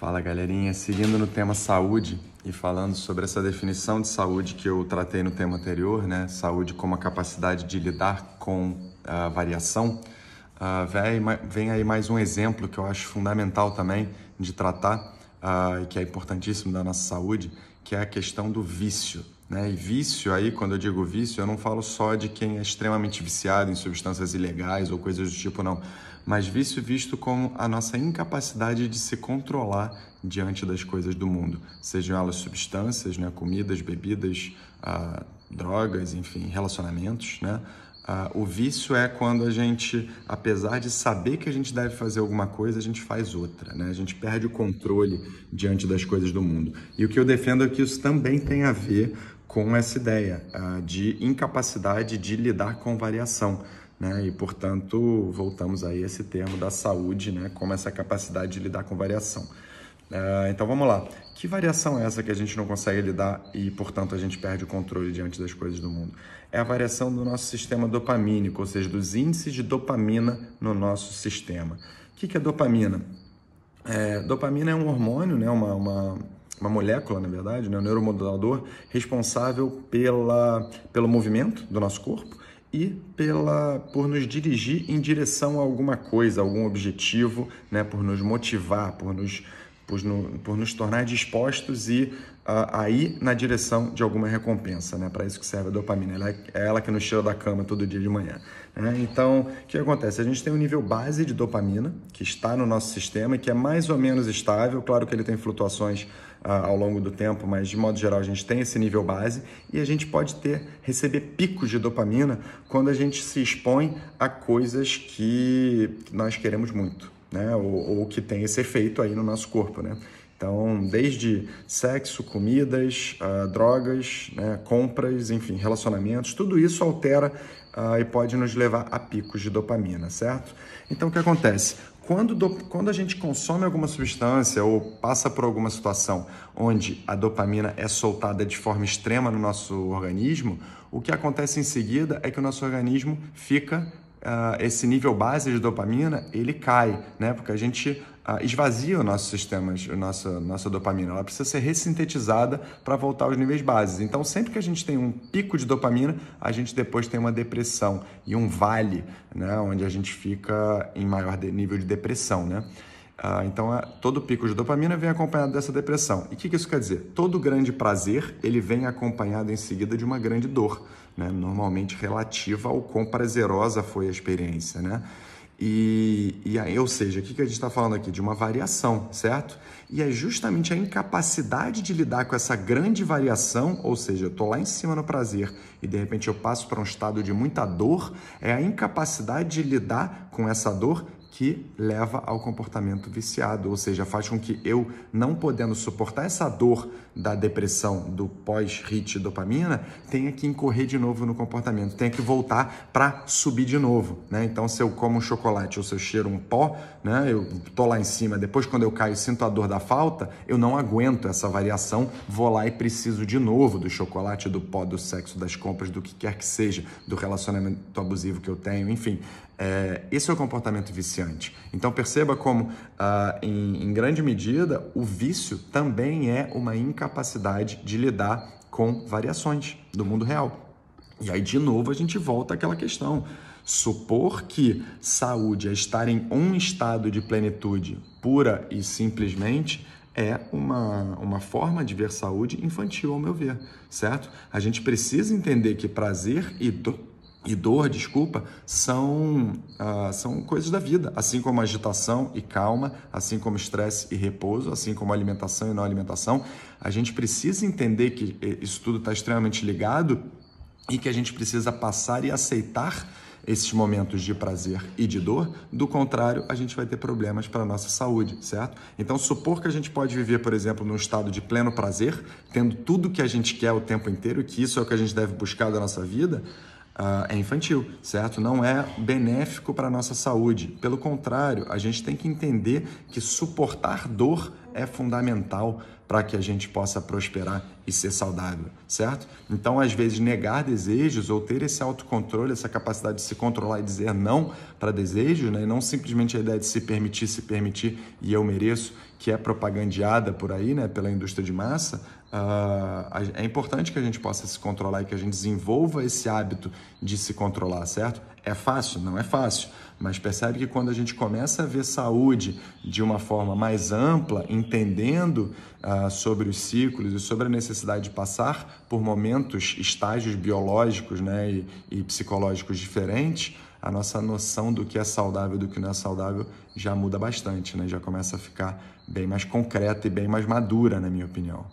Fala galerinha, seguindo no tema saúde e falando sobre essa definição de saúde que eu tratei no tema anterior, né? Saúde como a capacidade de lidar com a variação, vem aí mais um exemplo que eu acho fundamental também de tratar e que é importantíssimo da nossa saúde, que é a questão do vício, né? E vício aí, quando eu digo vício, eu não falo só de quem é extremamente viciado em substâncias ilegais ou coisas do tipo, não. Mas vício visto como a nossa incapacidade de se controlar diante das coisas do mundo, sejam elas substâncias, né, comidas, bebidas, drogas, enfim, relacionamentos, né? O vício é quando a gente, apesar de saber que a gente deve fazer alguma coisa, a gente faz outra, né? A gente perde o controle diante das coisas do mundo. E o que eu defendo é que isso também tem a ver com essa ideia de incapacidade de lidar com variação, né? E, portanto, voltamos aí a esse termo da saúde, né? Como essa capacidade de lidar com variação. Então, vamos lá. Que variação é essa que a gente não consegue lidar e, portanto, a gente perde o controle diante das coisas do mundo? É a variação do nosso sistema dopamínico, ou seja, dos índices de dopamina no nosso sistema. O que é dopamina? Dopamina é um hormônio, né? Uma molécula, na verdade, né? Um neuromodulador responsável pelo movimento do nosso corpo e por nos dirigir em direção a alguma coisa, algum objetivo, né? Por nos motivar, por nos tornar dispostos e a ir na direção de alguma recompensa, né? Para isso que serve a dopamina. É ela que nos tira da cama todo dia de manhã, né? Então, o que acontece? A gente tem um nível base de dopamina que está no nosso sistema e que é mais ou menos estável. Claro que ele tem flutuações ao longo do tempo, mas de modo geral a gente tem esse nível base e a gente pode receber picos de dopamina quando a gente se expõe a coisas que nós queremos muito, né? Ou que tem esse efeito aí no nosso corpo, né? Então, desde sexo, comidas, drogas, né, compras, enfim, relacionamentos, tudo isso altera e pode nos levar a picos de dopamina, certo? Então, o que acontece? Quando a gente consome alguma substância ou passa por alguma situação onde a dopamina é soltada de forma extrema no nosso organismo, o que acontece em seguida é que o nosso organismo fica... esse nível base de dopamina, ele cai, né? Porque a gente esvazia o nosso sistema, nossa dopamina. Ela precisa ser ressintetizada para voltar aos níveis bases. Então, sempre que a gente tem um pico de dopamina, a gente depois tem uma depressão e um vale, né? Onde a gente fica em maior nível de depressão, né? Então, todo pico de dopamina vem acompanhado dessa depressão. E o que isso quer dizer? Todo grande prazer, ele vem acompanhado em seguida de uma grande dor, né? Normalmente relativa ao quão prazerosa foi a experiência, né? E aí, ou seja, o que a gente está falando aqui? De uma variação, certo? E é justamente a incapacidade de lidar com essa grande variação, ou seja, eu estou lá em cima no prazer e de repente eu passo para um estado de muita dor, é a incapacidade de lidar com essa dor que leva ao comportamento viciado, ou seja, faz com que eu, não podendo suportar essa dor da depressão do pós-hit dopamina, tenha que incorrer de novo no comportamento, tenha que voltar para subir de novo, né? Então, se eu como um chocolate ou se eu cheiro um pó, né, eu tô lá em cima, depois quando eu caio sinto a dor da falta, eu não aguento essa variação, vou lá e preciso de novo do chocolate, do pó, do sexo, das compras, do que quer que seja, do relacionamento abusivo que eu tenho, enfim. Esse é o comportamento viciante. Então perceba como, em grande medida, o vício também é uma incapacidade de lidar com variações do mundo real. E aí, de novo, a gente volta àquela questão. Supor que saúde é estar em um estado de plenitude pura e simplesmente é uma forma de ver saúde infantil, ao meu ver, certo? A gente precisa entender que prazer e dor, são coisas da vida, assim como agitação e calma, assim como estresse e repouso, assim como alimentação e não alimentação. A gente precisa entender que isso tudo está extremamente ligado e que a gente precisa passar e aceitar esses momentos de prazer e de dor, do contrário, a gente vai ter problemas para a nossa saúde, certo? Então, supor que a gente pode viver, por exemplo, num estado de pleno prazer, tendo tudo que a gente quer o tempo inteiro, e que isso é o que a gente deve buscar da nossa vida, é infantil, certo? Não é benéfico para a nossa saúde. Pelo contrário, a gente tem que entender que suportar dor é fundamental para que a gente possa prosperar e ser saudável, certo? Então, às vezes, negar desejos ou ter esse autocontrole, essa capacidade de se controlar e dizer não para desejos, né? E não simplesmente a ideia de se permitir e eu mereço, que é propagandeada por aí, né, pela indústria de massa. É importante que a gente possa se controlar e que a gente desenvolva esse hábito de se controlar, certo? É fácil? Não é fácil, mas percebe que quando a gente começa a ver saúde de uma forma mais ampla, entendendo sobre os ciclos e sobre a necessidade de passar por momentos, estágios biológicos, né, e psicológicos diferentes, a nossa noção do que é saudável e do que não é saudável já muda bastante, né? Já começa a ficar bem mais concreta e bem mais madura, na minha opinião.